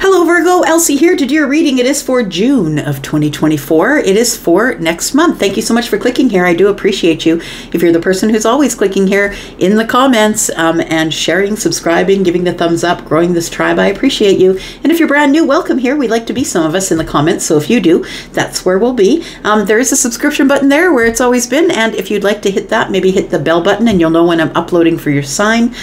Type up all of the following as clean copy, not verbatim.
Hello Virgo, Elsie here to do your reading. It is for June of 2024. It is for next month. Thank you so much for clicking here. I do appreciate you. If you're the person who's always clicking here in the comments and sharing, subscribing, giving the thumbs up, growing this tribe, I appreciate you. And if you're brand new, welcome here. We'd like to be some of us in the comments. So if you do, that's where we'll be. There is a subscription button there where it's always been. And if you'd like to hit that, maybe hit the bell button and you'll know when I'm uploading for your sign.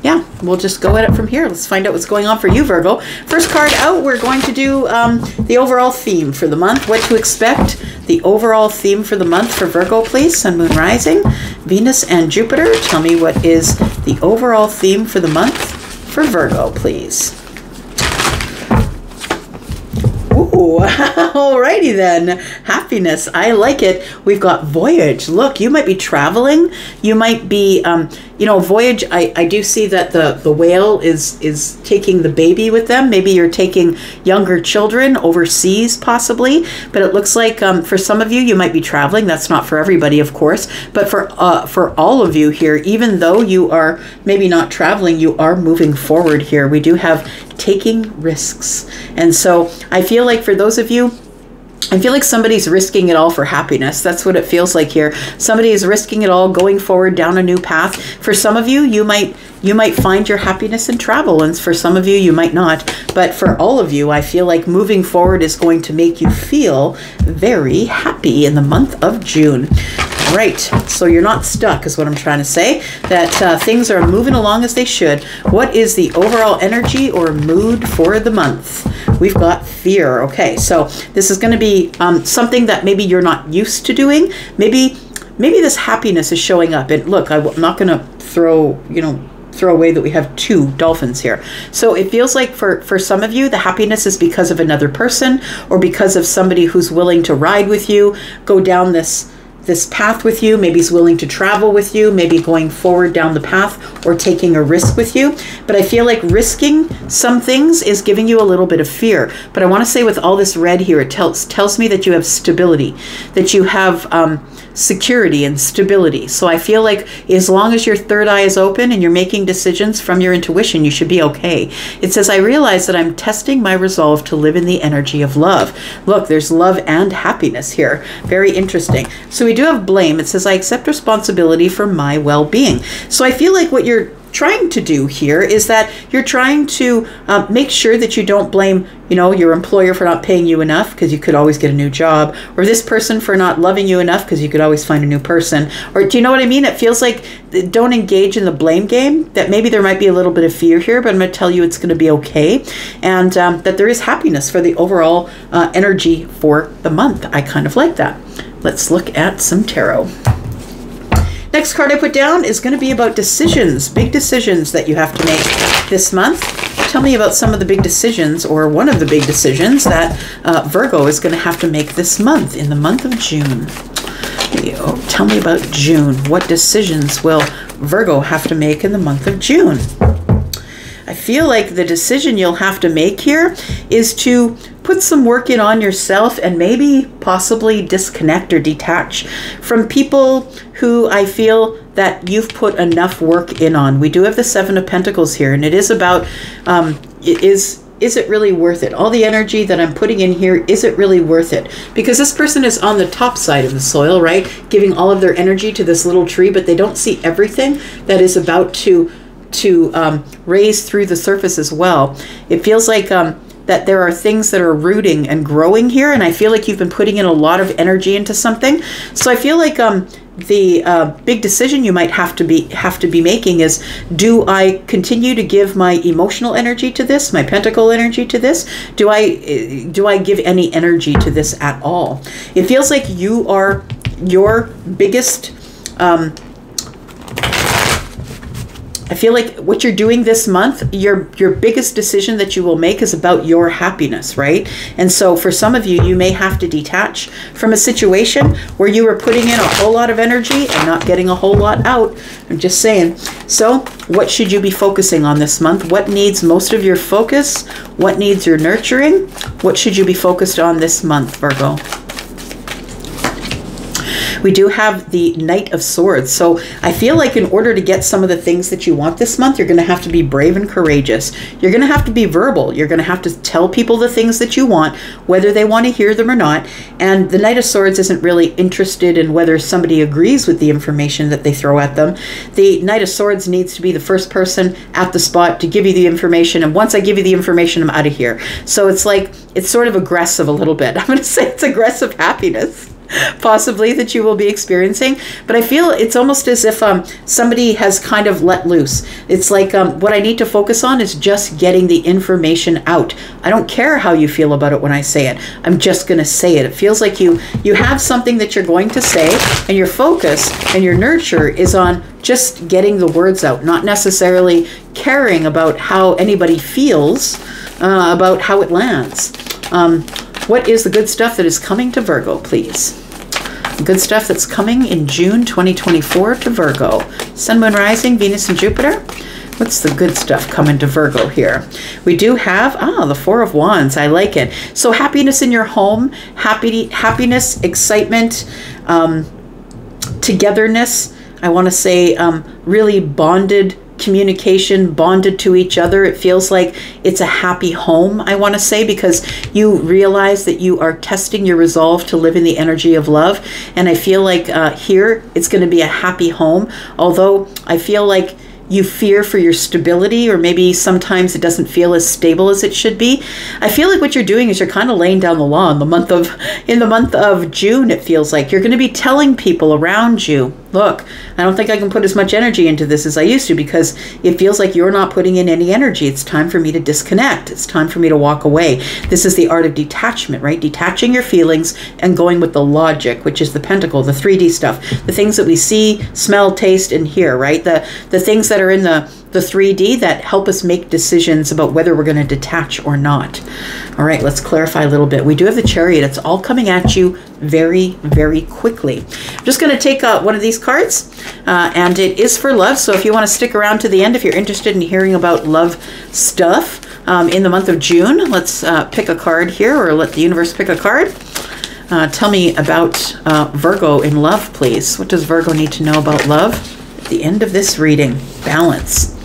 Yeah, we'll just go at it from here. Let's find out what's going on for you, Virgo. First card out, we're going to do the overall theme for the month, what to expect. The overall theme for the month for Virgo, please. Sun, Moon, Rising, Venus, and Jupiter. Tell me what is the overall theme for the month for Virgo, please. Ooh, alrighty then. Happiness. I like it. We've got voyage. Look, you might be traveling. You might be, voyage. I do see that the whale is taking the baby with them. Maybe you're taking younger children overseas, possibly. But it looks like for some of you, you might be traveling. That's not for everybody, of course. But for all of you here, even though you are maybe not traveling, you are moving forward here. We do have taking risks. And so I feel like for those of you, I feel like somebody's risking it all for happiness. That's what it feels like here. Somebody is risking it all, going forward down a new path. For some of you, you might find your happiness in travel, and for some of you, you might not. But for all of you, I feel like moving forward is going to make you feel very happy in the month of June. Right, so you're not stuck is what I'm trying to say, that things are moving along as they should. What is the overall energy or mood for the month? We've got fear. Okay, so this is going to be something that maybe you're not used to doing. Maybe this happiness is showing up. And look, I'm not going to throw away that we have two dolphins here. So it feels like for some of you, the happiness is because of another person or because of somebody who's willing to ride with you, go down this path with you. Maybe he's willing to travel with you, maybe going forward down the path or taking a risk with you. But I feel like risking some things is giving you a little bit of fear. But I want to say with all this red here, it tells me that you have stability, that you have security and stability. So I feel like as long as your third eye is open and you're making decisions from your intuition, you should be okay. It says, I realize that I'm testing my resolve to live in the energy of love. Look, there's love and happiness here. Very interesting. So we do have blame. It says, I accept responsibility for my well-being. So I feel like what you're trying to do here is that you're trying to make sure that you don't blame, your employer for not paying you enough because you could always get a new job, or this person for not loving you enough because you could always find a new person. Or do you know what I mean? It feels like don't engage in the blame game, that maybe there might be a little bit of fear here, but I'm going to tell you it's going to be okay. And that there is happiness for the overall energy for the month. I kind of like that. Let's look at some tarot. Next card I put down is going to be about decisions, big decisions that you have to make this month. Tell me about some of the big decisions, or one of the big decisions that Virgo is going to have to make this month, in the month of June. Tell me about June. What decisions will Virgo have to make in the month of June? I feel like the decision you'll have to make here is to put some work in on yourself and maybe possibly disconnect or detach from people who I feel that you've put enough work in on. We do have the Seven of Pentacles here, and it is about, is it really worth it? All the energy that I'm putting in here, is it really worth it? Because this person is on the top side of the soil, right? Giving all of their energy to this little tree, but they don't see everything that is about to raise through the surface as well. It feels like that there are things that are rooting and growing here, and I feel like you've been putting in a lot of energy into something. So I feel like the big decision you might have to be making is, do I continue to give my emotional energy to this, my pentacle energy to this? Do I give any energy to this at all? It feels like you are your biggest I feel like what you're doing this month, your biggest decision that you will make is about your happiness, right? And so for some of you, you may have to detach from a situation where you were putting in a whole lot of energy and not getting a whole lot out. I'm just saying. So what should you be focusing on this month? What needs most of your focus? What needs your nurturing? What should you be focused on this month, Virgo? We do have the Knight of Swords. So I feel like in order to get some of the things that you want this month, you're going to have to be brave and courageous. You're going to have to be verbal. You're going to have to tell people the things that you want, whether they want to hear them or not. And the Knight of Swords isn't really interested in whether somebody agrees with the information that they throw at them. The Knight of Swords needs to be the first person at the spot to give you the information. And once I give you the information, I'm out of here. So it's like, it's sort of aggressive a little bit. I'm going to say it's aggressive happiness, possibly, that you will be experiencing. But I feel it's almost as if somebody has kind of let loose. It's like what I need to focus on is just getting the information out. I don't care how you feel about it when I say it. I'm just going to say it. It feels like you have something that you're going to say, and your focus and your nurture is on just getting the words out, not necessarily caring about how anybody feels about how it lands. What is the good stuff that is coming to Virgo, please? The good stuff that's coming in June 2024 to Virgo. Sun, Moon, Rising, Venus, and Jupiter. What's the good stuff coming to Virgo here? We do have, the Four of Wands. I like it. So happiness in your home, happiness, excitement, togetherness. I want to say really bonded communication, bonded to each other. It feels like it's a happy home, I want to say, because you realize that you are testing your resolve to live in the energy of love. And I feel like here it's going to be a happy home, although I feel like you fear for your stability, or maybe sometimes it doesn't feel as stable as it should be. I feel like what you're doing is you're kind of laying down the law in the month of June. It feels like you're going to be telling people around you, look, I don't think I can put as much energy into this as I used to, because it feels like you're not putting in any energy. It's time for me to disconnect. It's time for me to walk away. This is the art of detachment, right? Detaching your feelings and going with the logic, which is the pentacle, the 3D stuff, the things that we see, smell, taste, and hear, right? The things that are in the 3D that help us make decisions about whether we're going to detach or not. All right, let's clarify a little bit. We do have the Chariot. It's all coming at you very, very quickly. I'm just going to take one of these cards, and it is for love. So if you want to stick around to the end, if you're interested in hearing about love stuff in the month of June, let's pick a card here, or let the universe pick a card. Tell me about Virgo in love, please. What does Virgo need to know about love? At the end of this reading, balance.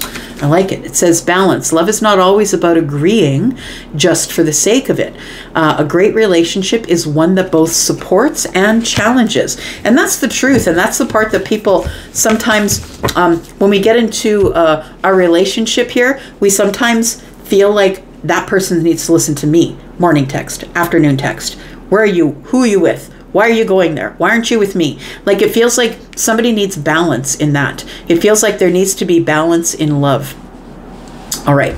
I like it. It says balance. Love is not always about agreeing just for the sake of it. A great relationship is one that both supports and challenges. And that's the truth. And that's the part that people sometimes, when we get into our relationship here, we sometimes feel like that person needs to listen to me. Morning text, afternoon text. Where are you? Who are you with? Why are you going there? Why aren't you with me? Like, it feels like somebody needs balance in that. It feels like there needs to be balance in love. All right,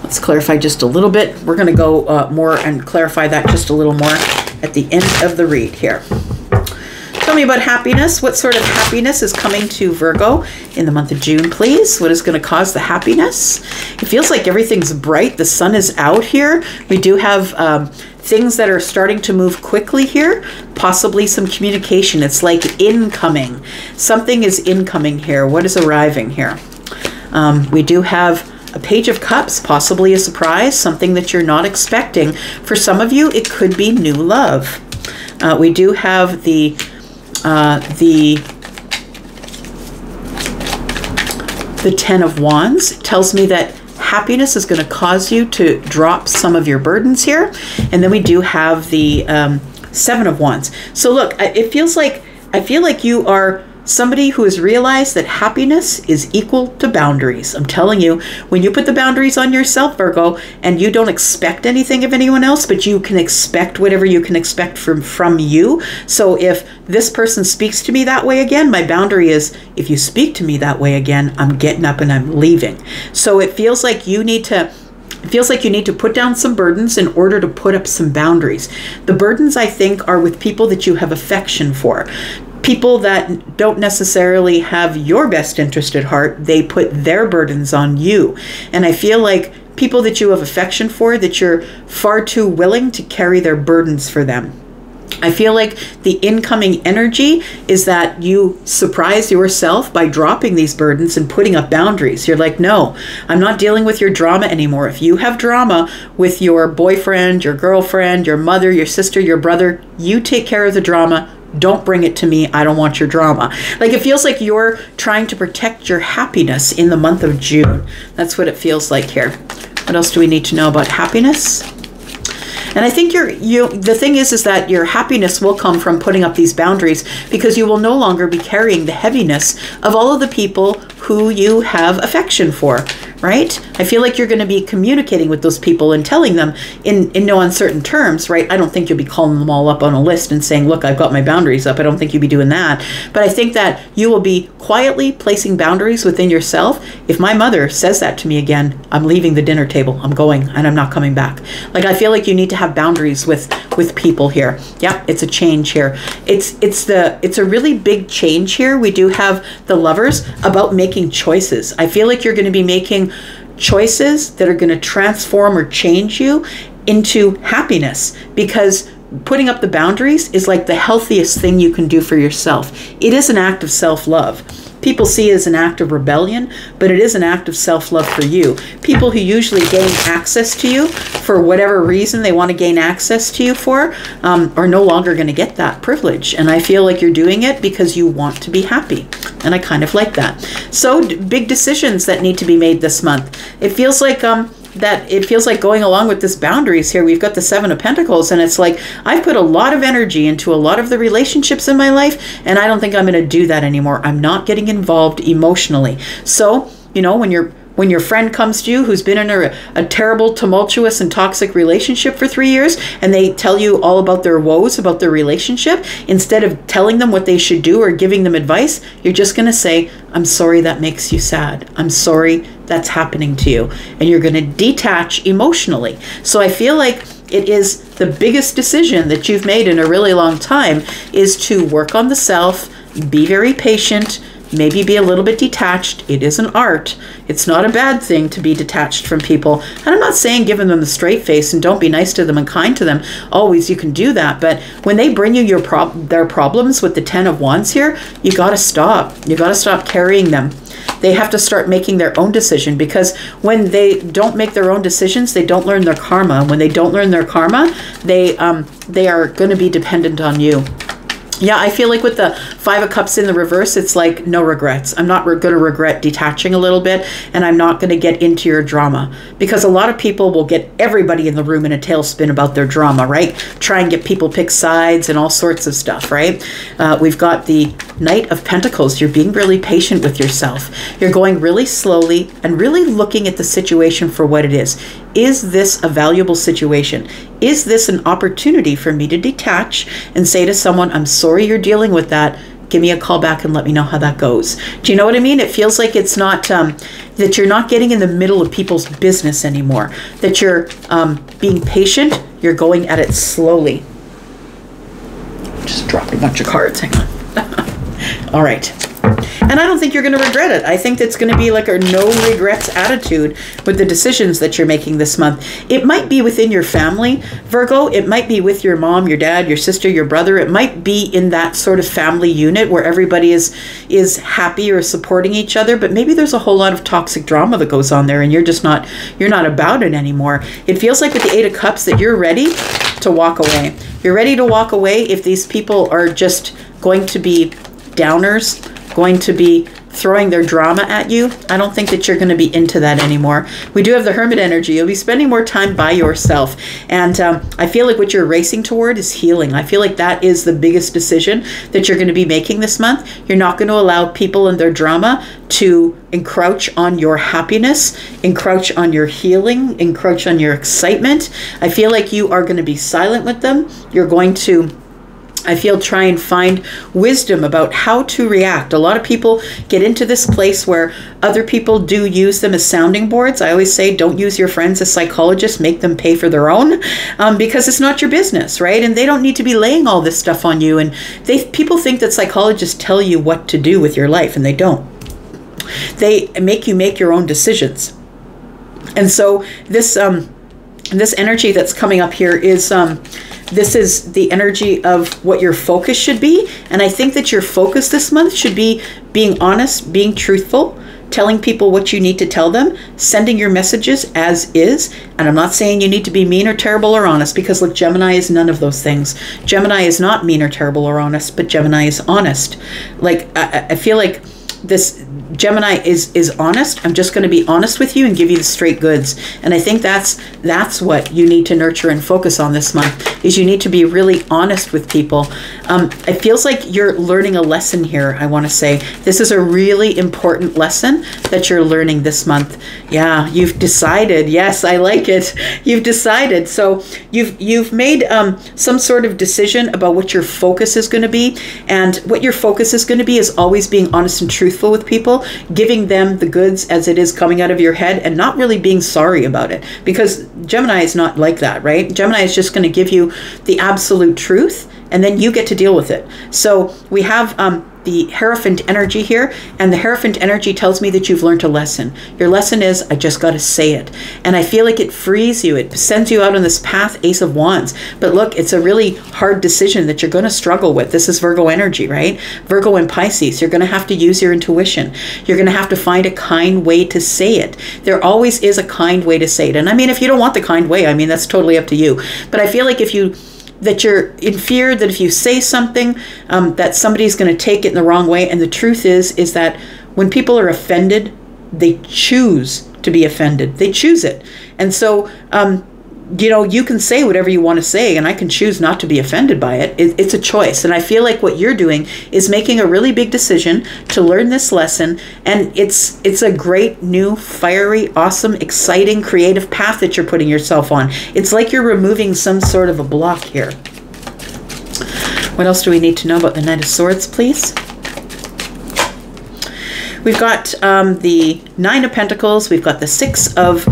let's clarify just a little bit. We're going to go more and clarify that just a little more at the end of the read here. Tell me about happiness. What sort of happiness is coming to Virgo in the month of June, please? What is going to cause the happiness? It feels like everything's bright. The sun is out here. We do have things that are starting to move quickly here, possibly some communication. It's like incoming. Something is incoming here. What is arriving here? We do have a Page of Cups, possibly a surprise, something that you're not expecting. For some of you, it could be new love. We do have the Ten of Wands. It tells me that happiness is going to cause you to drop some of your burdens here. And then we do have the Seven of Wands. So look, I feel like you are somebody who has realized that happiness is equal to boundaries. I'm telling you, when you put the boundaries on yourself, Virgo, and you don't expect anything of anyone else, but you can expect whatever you can expect from you. So if this person speaks to me that way again, my boundary is, if you speak to me that way again, I'm getting up and I'm leaving. So it feels like you need to put down some burdens in order to put up some boundaries. The burdens, I think, are with people that you have affection for. People that don't necessarily have your best interest at heart, they put their burdens on you. And I feel like people that you have affection for, that you're far too willing to carry their burdens for them. I feel like the incoming energy is that you surprise yourself by dropping these burdens and putting up boundaries. You're like, no, I'm not dealing with your drama anymore. If you have drama with your boyfriend, your girlfriend, your mother, your sister, your brother, you take care of the drama. Don't bring it to me. I don't want your drama. Like, it feels like you're trying to protect your happiness in the month of June. That's what it feels like here. What else do we need to know about happiness? And I think the thing is that your happiness will come from putting up these boundaries, because you will no longer be carrying the heaviness of all of the people who you have affection for, right? I feel like you're going to be communicating with those people and telling them in no uncertain terms, right? I don't think you'll be calling them all up on a list and saying, look, I've got my boundaries up. I don't think you'll be doing that. But I think that you will be quietly placing boundaries within yourself. If my mother says that to me again, I'm leaving the dinner table. I'm going and I'm not coming back. Like, I feel like you need to have boundaries with people here. Yeah, it's a change here. It's a really big change here. We do have the Lovers about making choices. I feel like you're going to be making choices that are going to transform or change you into happiness, because putting up the boundaries is like the healthiest thing you can do for yourself. It is an act of self-love. People see it as an act of rebellion, but it is an act of self-love for you. People who usually gain access to you for whatever reason they want to gain access to you for are no longer going to get that privilege. And I feel like you're doing it because you want to be happy. And I kind of like that. So big decisions that need to be made this month. It feels like going along with this boundaries here. We've got the Seven of Pentacles, and it's like, I've put a lot of energy into a lot of the relationships in my life, and I don't think I'm going to do that anymore. I'm not getting involved emotionally. So, you know, when your friend comes to you who's been in a terrible, tumultuous, and toxic relationship for 3 years, and they tell you all about their woes about their relationship, instead of telling them what they should do or giving them advice, you're just going to say, I'm sorry that makes you sad. I'm sorry that's happening to you. And you're going to detach emotionally. So I feel like it is the biggest decision that you've made in a really long time, is to work on the self, be very patient, maybe be a little bit detached. It is an art. It's not a bad thing to be detached from people. And I'm not saying giving them the straight face and don't be nice to them and kind to them. Always, you can do that. But when they bring you their problems with the Ten of Wands here, you got to stop. You got to stop carrying them. They have to start making their own decision, because when they don't make their own decisions, they don't learn their karma. When they don't learn their karma, they are going to be dependent on you. Yeah, I feel like with the Five of Cups in the reverse, it's like no regrets. I'm not going to regret detaching a little bit, and I'm not going to get into your drama, because a lot of people will get everybody in the room in a tailspin about their drama, right? Try and get people pick sides and all sorts of stuff, right? We've got the Knight of Pentacles. You're being really patient with yourself. You're going really slowly and really looking at the situation for what it is. Is this a valuable situation? Is this an opportunity for me to detach and say to someone, I'm sorry you're dealing with that. Give me a call back and let me know how that goes. Do you know what I mean? It feels like it's not, that you're not getting in the middle of people's business anymore. That you're being patient. You're going at it slowly. Just dropped a bunch of cards. Hang on. All right. And I don't think you're going to regret it. I think it's going to be like a no regrets attitude with the decisions that you're making this month. It might be within your family, Virgo. It might be with your mom, your dad, your sister, your brother. It might be in that sort of family unit where everybody is happy or supporting each other. But maybe there's a whole lot of toxic drama that goes on there, and you're not about it anymore. It feels like with the Eight of Cups that you're ready to walk away. You're ready to walk away if these people are just going to be downers, going to be throwing their drama at you. I don't think that you're going to be into that anymore. We do have the Hermit energy. You'll be spending more time by yourself. And I feel like what you're racing toward is healing. I feel like that is the biggest decision that you're going to be making this month. You're not going to allow people and their drama to encroach on your happiness, encroach on your healing, encroach on your excitement. I feel like you are going to be silent with them. You're going to, I feel, try and find wisdom about how to react. A lot of people get into this place where other people do use them as sounding boards. I always say, don't use your friends as psychologists, make them pay for their own, because it's not your business, right? And they don't need to be laying all this stuff on you. And people think that psychologists tell you what to do with your life, and they don't. They make you make your own decisions. And so this energy that's coming up here is, this is the energy of what your focus should be. And I think that your focus this month should be being honest, being truthful, telling people what you need to tell them, sending your messages as is. And I'm not saying you need to be mean or terrible or honest, because look, Gemini is none of those things. Gemini is not mean or terrible or honest, but Gemini is honest. Like, I feel like this Gemini is honest. I'm just going to be honest with you and give you the straight goods. And I think that's what you need to nurture and focus on this month, is you need to be really honest with people. It feels like you're learning a lesson here. I want to say this is a really important lesson that you're learning this month. Yeah, you've decided. Yes, I like it. You've decided. So you've made some sort of decision about what your focus is going to be. And what your focus is going to be is always being honest and truthful with people, giving them the goods as it is coming out of your head, and not really being sorry about it, because Gemini is not like that, right? Gemini is just going to give you the absolute truth, and then you get to deal with it. So we have the Hierophant energy here, and the Hierophant energy tells me that you've learned a lesson. Your lesson is, I just got to say it. And I feel like it frees you. It sends you out on this path, Ace of Wands. But look, it's a really hard decision that you're going to struggle with. This is Virgo energy, right? Virgo and Pisces, you're going to have to use your intuition. You're going to have to find a kind way to say it. There always is a kind way to say it. And I mean, if you don't want the kind way, I mean, that's totally up to you. But I feel like that you're in fear that if you say something, that somebody's going to take it in the wrong way. And the truth is that when people are offended, they choose to be offended. They choose it. And so, you know, you can say whatever you want to say, and I can choose not to be offended by it. It's a choice. And I feel like what you're doing is making a really big decision to learn this lesson. And it's a great, new, fiery, awesome, exciting, creative path that you're putting yourself on. It's like you're removing some sort of a block here. What else do we need to know about the Knight of Swords, please? We've got the Nine of Pentacles, we've got the Six of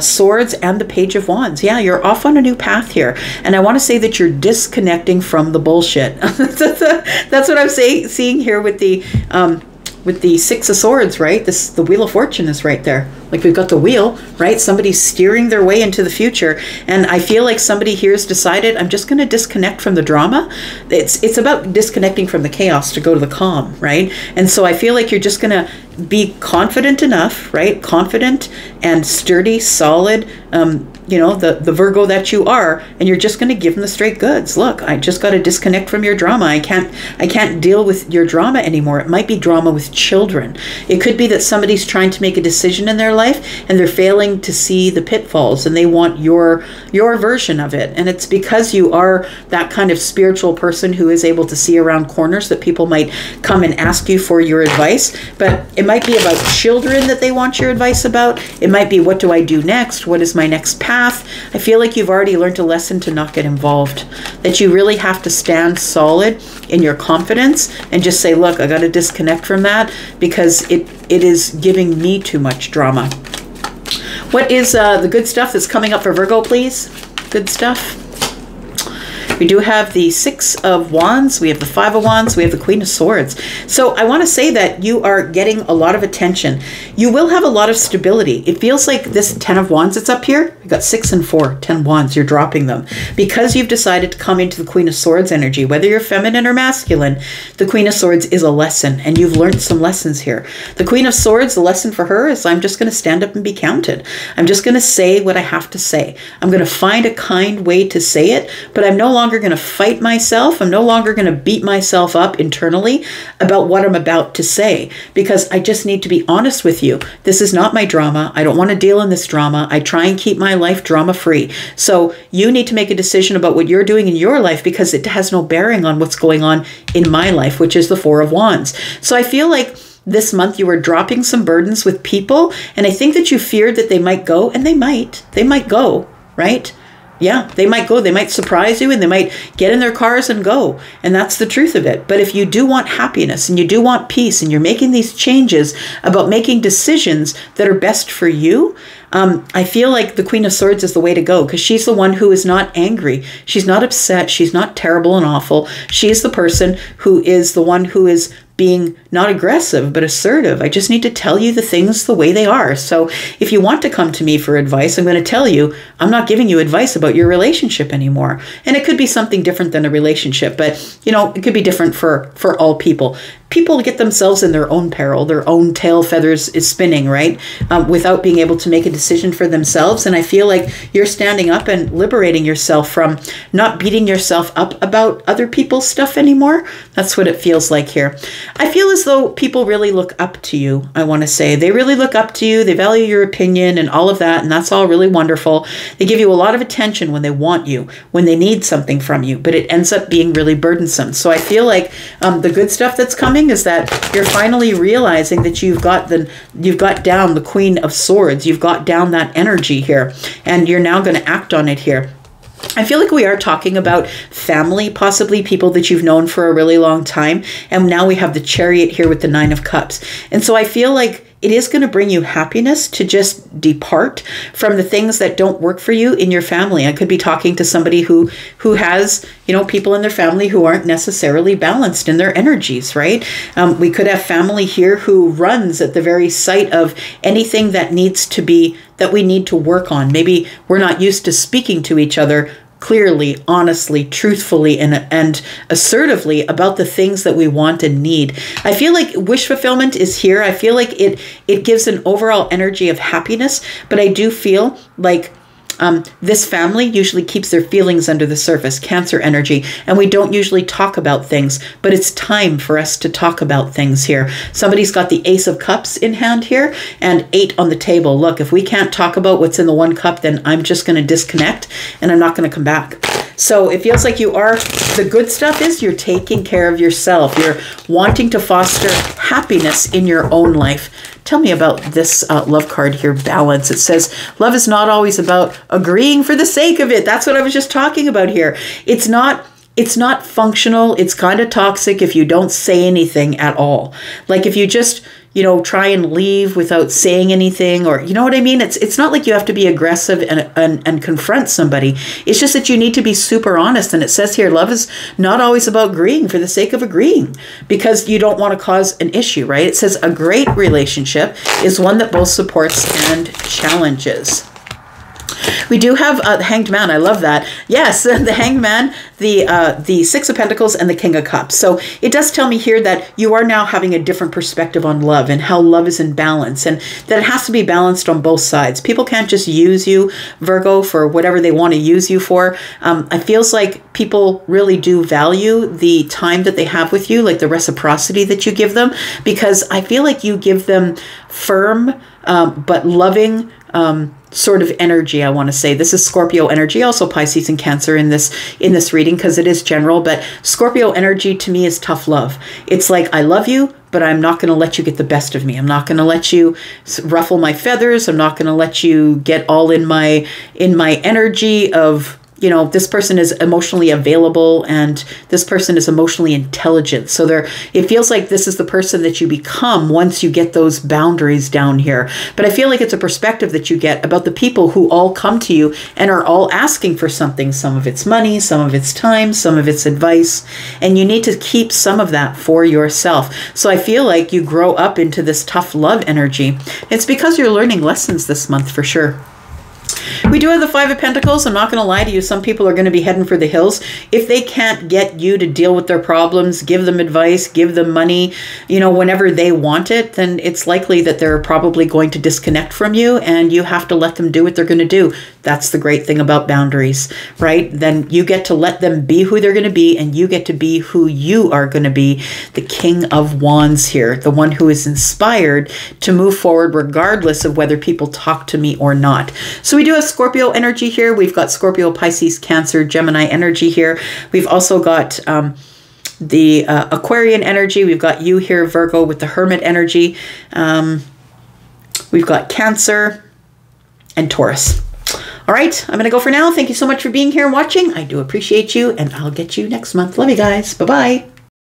Swords, and the Page of Wands. Yeah, you're off on a new path here. And I want to say that you're disconnecting from the bullshit. That's what I'm seeing here with the Six of Swords, right? The Wheel of Fortune is right there. Like, we've got the wheel, right? Somebody's steering their way into the future. And I feel like somebody here has decided, I'm just going to disconnect from the drama. It's about disconnecting from the chaos to go to the calm, right? And so I feel like you're just going to be confident enough, right? Confident and sturdy, solid, you know, the Virgo that you are, and you're just going to give them the straight goods. Look, I just got to disconnect from your drama. I can't deal with your drama anymore. It might be drama with children. It could be that somebody's trying to make a decision in their life and they're failing to see the pitfalls, and they want your version of it. And it's because you are that kind of spiritual person who is able to see around corners that people might come and ask you for your advice. But it might be about children that they want your advice about. It might be, what do I do next? What is my next path? I feel like you've already learned a lesson to not get involved, that you really have to stand solid in your confidence and just say, look, I got to disconnect from that because it is giving me too much drama. What is the good stuff that's coming up for Virgo, please? Good stuff. We do have the Six of Wands, we have the Five of Wands, we have the Queen of Swords. So I want to say that you are getting a lot of attention. You will have a lot of stability. It feels like this Ten of Wands that's up here, you've got 6 and 4, 10 wands, you're dropping them. Because you've decided to come into the Queen of Swords energy, whether you're feminine or masculine, the Queen of Swords is a lesson, and you've learned some lessons here. The Queen of Swords, the lesson for her is, I'm just going to stand up and be counted. I'm just going to say what I have to say. I'm going to find a kind way to say it, but I'm no longer going to fight myself. I'm no longer going to beat myself up internally about what I'm about to say, because I just need to be honest with you. This is not my drama. I don't want to deal in this drama. I try and keep my life drama free. So you need to make a decision about what you're doing in your life, because it has no bearing on what's going on in my life, which is the Four of Wands. So I feel like this month you were dropping some burdens with people, and I think that you feared that they might go, and they might go, right? Yeah, they might go. They might surprise you, and they might get in their cars and go. And that's the truth of it. But if you do want happiness and you do want peace, and you're making these changes about making decisions that are best for you, I feel like the Queen of Swords is the way to go, because she's the one who is not angry. She's not upset. She's not terrible and awful. She's the person who is the one who is being not aggressive, but assertive. I just need to tell you the things the way they are. So if you want to come to me for advice, I'm going to tell you, I'm not giving you advice about your relationship anymore. And it could be something different than a relationship, but you know, it could be different for all people. people get themselves in their own peril, their own tail feathers is spinning, right? Without being able to make a decision for themselves. And I feel like you're standing up and liberating yourself from not beating yourself up about other people's stuff anymore. That's what it feels like here. I feel as though people really look up to you, I want to say. They really look up to you. They value your opinion and all of that. And that's all really wonderful. They give you a lot of attention when they want you, when they need something from you, but it ends up being really burdensome. So I feel like the good stuff that's coming is that you're finally realizing that you've got down the Queen of Swords. You've got down that energy here, and you're now going to act on it here. I feel like we are talking about family, possibly people that you've known for a really long time. And now we have the Chariot here with the Nine of Cups. And so I feel like it is going to bring you happiness to just depart from the things that don't work for you in your family. I could be talking to somebody who has, people in their family who aren't necessarily balanced in their energies, right? We could have family here who runs at the very sight of anything that we need to work on. Maybe we're not used to speaking to each other clearly, honestly, truthfully, and assertively about the things that we want and need. I feel like wish fulfillment is here. I feel like it gives an overall energy of happiness, but I do feel like this family usually keeps their feelings under the surface, Cancer energy, and we don't usually talk about things, but it's time for us to talk about things here. Somebody's got the Ace of Cups in hand here and 8 on the table. Look, if we can't talk about what's in the 1 cup, then I'm just going to disconnect and I'm not going to come back. So it feels like the good stuff is you're taking care of yourself. You're wanting to foster happiness in your own life. Tell me about this love card here, balance. It says, love is not always about agreeing for the sake of it. That's what I was just talking about here. It's not functional. It's kind of toxic if you don't say anything at all. Like if you just, try and leave without saying anything, or you know what I mean? It's not like you have to be aggressive and confront somebody. It's just that you need to be super honest. And it says here, love is not always about agreeing for the sake of agreeing, because you don't want to cause an issue, right? It says a great relationship is one that both supports and challenges. We do have the Hanged Man. I love that. Yes, the Hanged Man, the Six of Pentacles, and the King of Cups. So it does tell me here that you are now having a different perspective on love and how love is in balance, and that it has to be balanced on both sides. People can't just use you, Virgo, for whatever they want to use you for. It feels like people really do value the time that they have with you, like the reciprocity that you give them, because I feel like you give them firm but loving sort of energy, I want to say. This is Scorpio energy, also Pisces and Cancer in this reading, because it is general, but Scorpio energy to me is tough love. It's like, I love you, but I'm not going to let you get the best of me. I'm not going to let you ruffle my feathers. I'm not going to let you get all in my energy of, this person is emotionally available and this person is emotionally intelligent. So it feels like this is the person that you become once you get those boundaries down here. But I feel like it's a perspective that you get about the people who all come to you and are all asking for something. Some of it's money, some of it's time, some of it's advice. And you need to keep some of that for yourself. So I feel like you grow up into this tough love energy. It's because you're learning lessons this month for sure. We do have the Five of Pentacles. I'm not going to lie to you. Some people are going to be heading for the hills. If they can't get you to deal with their problems, give them advice, give them money, whenever they want it, then it's likely that they're probably going to disconnect from you, and you have to let them do what they're going to do. That's the great thing about boundaries, right? Then you get to let them be who they're going to be, and you get to be who you are going to be. The King of Wands here, the one who is inspired to move forward regardless of whether people talk to me or not. So we do have Scorpio energy here. We've got Scorpio, Pisces, Cancer, Gemini energy here. We've also got the Aquarian energy. We've got you here, Virgo, with the Hermit energy. We've got Cancer and Taurus. All right, I'm going to go for now. Thank you so much for being here and watching. I do appreciate you, and I'll get you next month. Love you guys. Bye-bye.